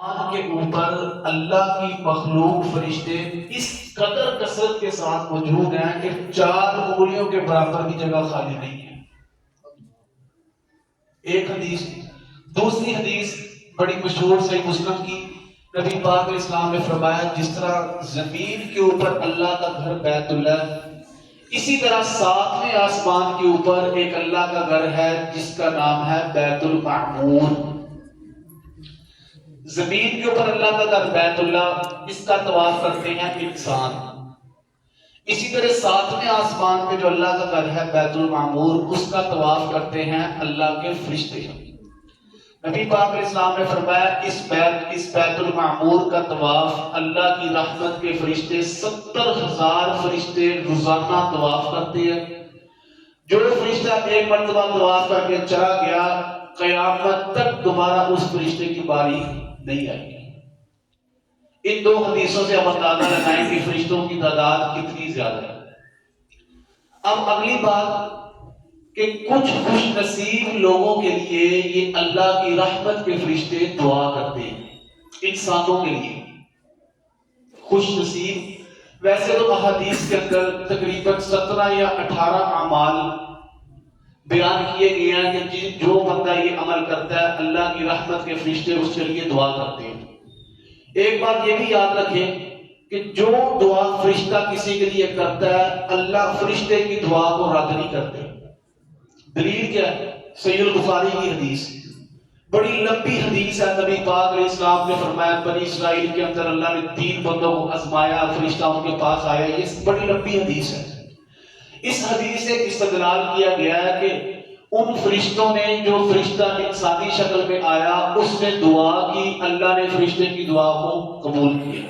کے اوپر اللہ کی مخلوق فرشتے اس قدر کثرت کے ساتھ موجود ہیں کہ 4 انگلیوں کے برابر کی جگہ خالی نہیں ہے. ایک حدیث. دوسری حدیث بڑی مشہور صحیح مسلم کی، نبی پاک علیہ السلام نے فرمایا جس طرح زمین کے اوپر اللہ کا گھر بیت اللہ، اسی طرح 7ویں آسمان کے اوپر ایک اللہ کا گھر ہے جس کا نام ہے بیت المعمور. زمین کے اوپر اللہ کا گھر بیت اللہ، اس کا طواف کرتے ہیں انسان. اسی طرح 7ویں آسمان پہ جو اللہ کا گھر ہے بیت المعمور، اس کا طواف کرتے ہیں اللہ کے فرشتے. نبی پاک علیہ السلام نے فرمایا اس بیت المعمور کا طواف اللہ کی رحمت کے فرشتے 70,000 فرشتے روزانہ طواف کرتے ہیں. جو فرشتہ ایک مرتبہ طواف کر کے چلا گیا، قیامت تک دوبارہ اس فرشتے کی باری نہیں آئے گی. ان 2 حدیثوں سے ہم اندازہ لگائیں کہ فرشتوں کی تعداد کتنی زیادہ ہے. اب اگلی بات کہ کچھ خوش نصیب لوگوں کے لیے یہ اللہ کی رحمت کے فرشتے دعا کرتے ہیں. انسانوں کے لیے خوش نصیب، ویسے تو احادیث کے اندر تقریباً 17 یا 18 اعمال بیان کیے گئے ہیں کہ جو بندہ یہ عمل کرتا ہے اللہ کی رحمت کے فرشتے اس کے لیے دعا کرتے ہیں. ایک بات یہ بھی یاد رکھیں کہ جو دعا فرشتہ کسی کے لیے کرتا ہے اللہ فرشتے کی دعا کو رد نہیں کرتے. دلیل کیا ہے؟ صحیح البخاری کی حدیث، بڑی لمبی حدیث ہے. نبی پاک علیہ السلام نے فرمایا بنی اسرائیل کے اندر اللہ نے 3 بندوں کو آزمایا، فرشتہ ان کے پاس آیا. یہ بڑی لمبی حدیث ہے. اس حدیث سے استدلال کیا گیا ہے کہ ان فرشتوں نے جو فرشتہ انسانی شکل میں آیا اس نے دعا کی، اللہ نے فرشتے کی دعا کو قبول کیا.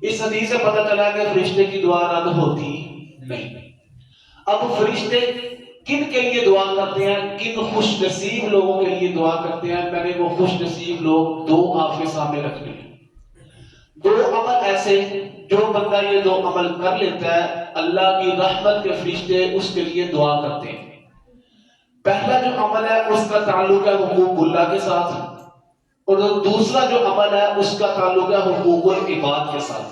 اس حدیث سے پتہ چلا کہ فرشتے کی دعا رد ہوتی نہیں. اب فرشتے کن کے لیے دعا کرتے ہیں، کن خوش نصیب لوگوں کے لیے دعا کرتے ہیں؟ میں نے وہ خوش نصیب لوگ 2 آپ کے سامنے رکھ لیے. 2 عمل ایسے جو بندہ یہ 2 عمل کر لیتا ہے اللہ کی رحمت کے فرشتے اس کے لیے دعا کرتے ہیں. پہلا جو عمل ہے اس کا تعلق ہے حقوق اللہ کے ساتھ، اور دوسرا جو عمل ہے اس کا تعلق ہے حقوق العباد کے ساتھ.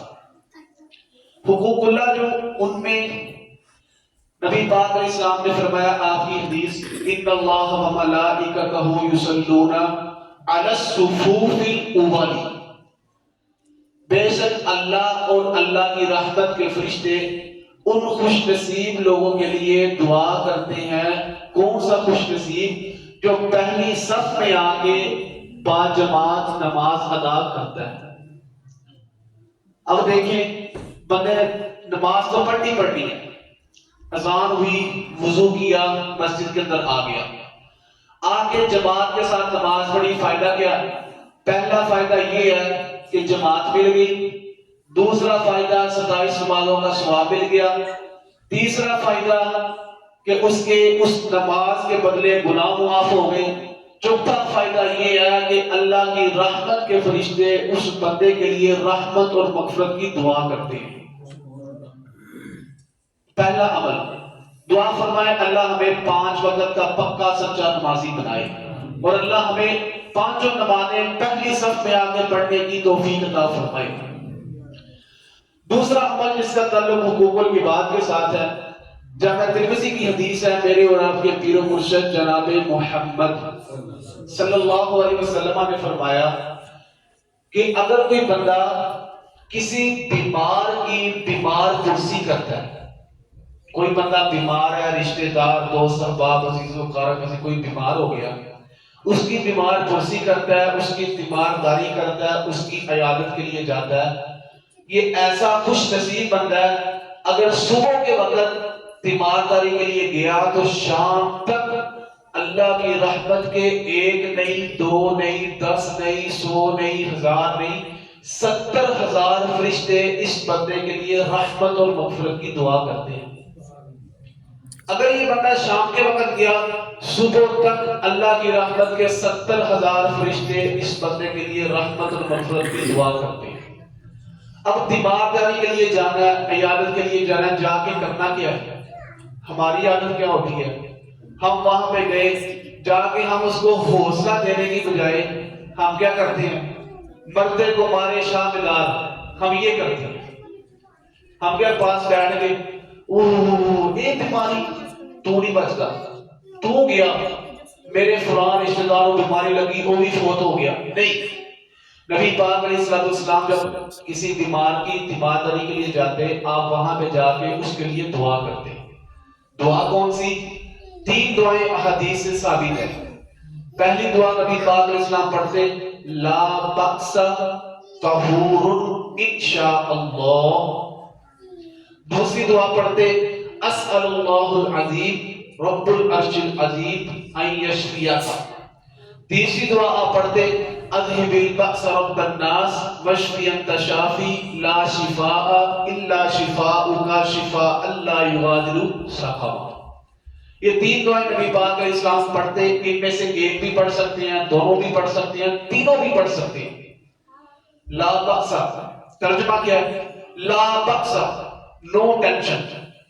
حقوق اللہ جو ان میں نبی پاک علیہ السلام نے فرمایا، آپ کی حدیث، ان اللہ و ملائکتہ یصلون علی الصفوف الاول، بے شک اللہ اور اللہ کی رحمت کے فرشتے ان خوش نصیب لوگوں کے لیے دعا کرتے ہیں. کون سا خوش نصیب؟ جو پہلی صف میں آ کے باجماعت نماز ادا کرتا ہے. اب دیکھیں بندے نماز تو پڑھنی ہے، اذان ہوئی، وضو کیا، مسجد کے اندر آ گیا، آ کے جماعت کے ساتھ نماز پڑھی. فائدہ کیا؟ پہلا فائدہ یہ ہے کہ جماعت مل گئی. دوسرا فائدہ 27 نمازوں کا ثواب مل گیا. تیسرا فائدہ کہ اس نماز کے بدلے گناہ معاف ہو گئے. چوتھا فائدہ یہ ہے کہ اللہ کی رحمت کے فرشتے اس بندے کے لیے رحمت اور مغفرت کی دعا کرتے ہیں. پہلا عمل دعا فرمائے اللہ ہمیں 5 وقت کا پکا سچا نمازی بنائے، اور اللہ ہمیں 5 نمازیں پہلی صف میں آ کے پڑھنے کی توفیق عطا فرمائے. دوسرا عمل جس کا تعلق حقوق العباد کے ساتھ ہے، جامع ترمذی کی حدیث ہے، میرے اور آپ کے پیر و مرشد جناب محمد صلی اللہ علیہ وسلم نے فرمایا کہ اگر کوئی بندہ کسی بیمار کی بیمار پرسی کرتا ہے، کوئی بندہ بیمار ہے، رشتہ دار، دوست، احباب، عزیز و اقارب میں سے کوئی بیمار ہو گیا، اس کی بیمار پرسی کرتا ہے، اس کی تیمارداری کرتا ہے، اس کی عیادت کے لیے جاتا ہے. یہ ایسا خوش نصیب بندہ ہے اگر صبح کے وقت تیمارداری کے لیے گیا تو شام تک اللہ کی رحمت کے 1 نہیں 2 نہیں 10 نہیں 100 نہیں 1000 نہیں 70,000 فرشتے اس بندے کے لیے رحمت اور مغفرت کی دعا کرتے ہیں. اگر یہ بندہ شام کے وقت گیا، صبح تک اللہ کی رحمت کے 70,000 فرشتے اس بندے کے لیے رحمت اور مغفرت کی دعا کرتے ہیں. اب تیمارداری کے لیے جانا ہے، عیادت کے لیے جانا ہے، جا کے کرنا کیا ہے؟ ہماری عادت کیا ہوتی ہے؟ ہم وہاں پہ گئے، جا کے ہم اس کو حوصلہ دینے کی بجائے ہم کیا کرتے ہیں؟ مردے کو مارے شاہ مدار، ہم یہ کرتے ہیں، ہم کے پاس بیٹھ گئے، اے بیماری تو نہیں بچتا، تو گیا میرے فلان رشتہ داروں بیماری لگی وہ بھی فوت ہو گیا، نہیں۔ نبی پاک علیہ السلام جب کسی بیمار کی تیمارداری کے لیے جاتے، آپ وہاں پہ جا کے اس کے لیے دعا کرتے۔ دعا کون سی؟ 3 دعائیں احادیث سے ثابت ہے۔ پہلی دعا نبی پاک علیہ السلام پڑھتے، لا بأس طہور انشاء اللہ۔ دوسری دعا پڑھتے، اسأل اللہ العظیم رب العرش العظیم ان یشفیک۔ تیسری دعا آپ پڑھتے، اذهب البأس رب الناس واشف انت شافی لا شفاء الا شفاؤک شفاء لا یغادر سقما۔ یہ 3 دعائیں نبی پاک علیہ السلام پڑھتے، ان میں سے ایک بھی پڑھ سکتے ہیں، دونوں بھی پڑھ سکتے ہیں، تینوں بھی پڑھ سکتے ہیں۔ لا بأس ترجمہ کیا ہے؟ لا بأس، نو ٹینشن،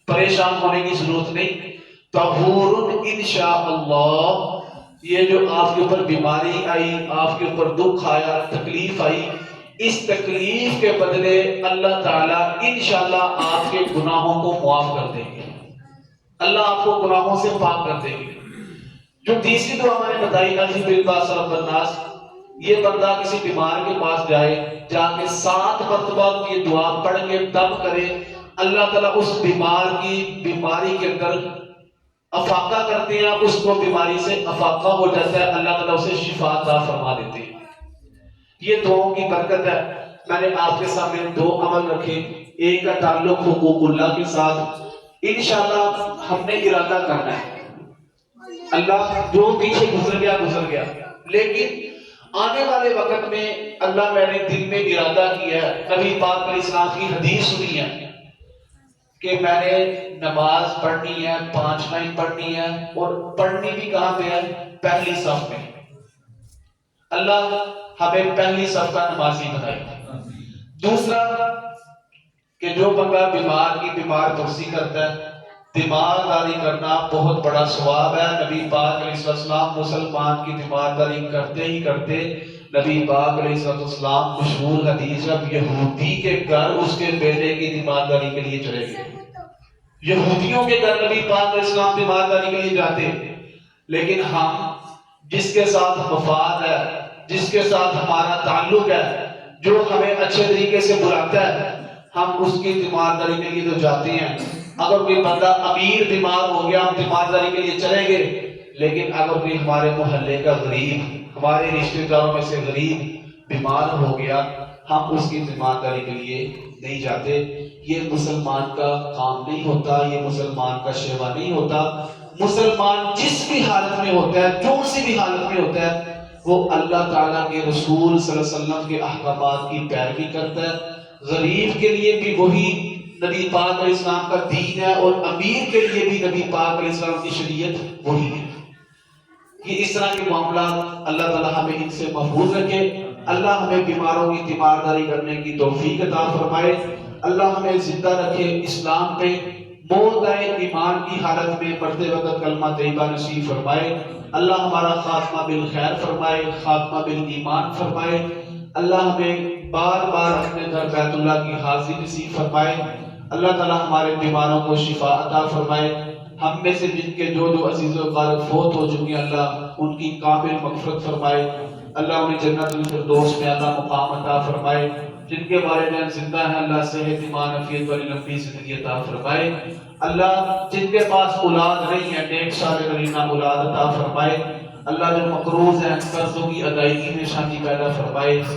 پریشان ہونے کی ضرورت نہیں۔ طہور انشاء اللہ، یہ جو آپ کے اوپر بیماری آئی، آپ کے اوپر دکھ آیا، تکلیف آئی، اس تکلیف کے بدلے اللہ تعالیٰ انشاءاللہ آپ کے گناہوں کو معاف کر دیں گے، اللہ آپ کو گناہوں سے پاک کر دیں گے۔ جو تیسری دعا میں نے بتائی، اذهب البأس رب الناس، یہ بندہ کسی بیمار کے پاس جائے، جا کے 7 مرتبہ یہ دعا پڑھ کے تب کرے، اللہ تعالیٰ اس بیمار کی بیماری کے اندر افاقہ کرتے ہیں، اس کو بیماری سے افاقہ ہو جاتا ہے، اللہ تعالیٰ اسے شفا عطا فرما دیتے ہیں۔ یہ دعاؤں کی برکت ہے۔ میں نے آپ کے سامنے 2 عمل رکھے، ایک کا تعلق حقوق اللہ کے ساتھ، انشاءاللہ ہم نے ارادہ کرنا ہے، اللہ جو پیچھے گزر گیا، لیکن آنے والے وقت میں اللہ میں نے دل میں ارادہ کیا ہے، نبی پاک علیہ السلام کی حدیث سنی ہے کہ میں نے نماز پڑھنی ہے، 5 لائن پڑھنی ہے، اور پڑھنی بھی کہاں پہ ہے؟ پہلی صف میں۔ اللہ ہمیں پہلی صف کا نمازی بنائے۔ دوسرا کہ جو بندہ بیمار کی بیمار پرسی کرتا ہے، تیمارداری کرنا بہت بڑا ثواب ہے۔ نبی پاک علیہ السلام مسلمان کی تیمارداری کرتے ہی کرتے، نبی پاک علیہ السلام مشہور حدیث ہے، یہودی کے گھر اس کے بیٹے کی تیمارداری کے لیے چلے گئے۔ یہودیوں کے گھر نبی پاک علیہ السلام تیمارداری کے لیے جاتے، لیکن ہم جس کے ساتھ مفاد ہے، جس کے ساتھ ہمارا تعلق ہے، جو ہمیں اچھے طریقے سے بلاتا ہے، ہم اس کی تیمارداری کے لیے تو جاتے ہیں۔ اگر کوئی بندہ امیر بیمار ہو گیا، ہم تیمارداری کے لیے چلیں گے، لیکن اگر کوئی ہمارے محلے کا غریب، ہمارے رشتہ داروں میں سے غریب بیمار ہو گیا، ہم اس کی تیمارداری کے لیے نہیں جاتے۔ یہ مسلمان کا کام نہیں ہوتا، یہ مسلمان کا شیوا نہیں ہوتا۔ مسلمان جس بھی حالت میں ہوتا ہے، جو سی بھی حالت میں ہوتا ہے، وہ اللہ تعالیٰ کے رسول صلی اللہ علیہ وسلم کے احکامات کی پیروی کرتا ہے۔ غریب کے لیے بھی وہی نبی پاک علیہ السلام کا دین ہے، اور امیر کے لیے بھی نبی پاک علیہ السلام کی شریعت وہی ہے۔ یہ اس طرح کے معاملات اللہ تعالیٰ ہمیں ان سے محفوظ رکھے۔ اللہ ہمیں بیماروں کی تیمارداری کرنے کی توفیق عطا فرمائے۔ اللہ ہمیں زندہ رکھے اسلام پہ، موت آئے ایمان کی حالت میں، مرتے وقت کلمہ طیبہ نصیب فرمائے۔ اللہ ہمارا خاتمہ بالخیر فرمائے، خاتمہ بالایمان فرمائے۔ اللہ ہمیں بار بار اپنے گھر بیت اللہ کی حاضری نصیب فرمائے۔ اللہ تعالیٰ ہمارے بیماروں کو شفا عطا فرمائے۔ ہم میں سے جن کے جو عزیز و غالب فوت ہو چکے ہیں، اللہ ان کی کامل مغفرت فرمائے۔ اللہ انہیں جنت الفردوس میں اعلیٰ مقام عطا فرمائے۔ جن کے والدین زندہ ہیں، اللہ صحت ایمان عافیت والی لمبی زندگی عطا فرمائے۔ اللہ جن کے پاس اولاد نہیں ہے، نیک صالح نرینہ اولاد عطا فرمائے۔ اللہ جو مقروض ہیں، قرضوں کی ادائیگی میں شامل پیدا فرمائے۔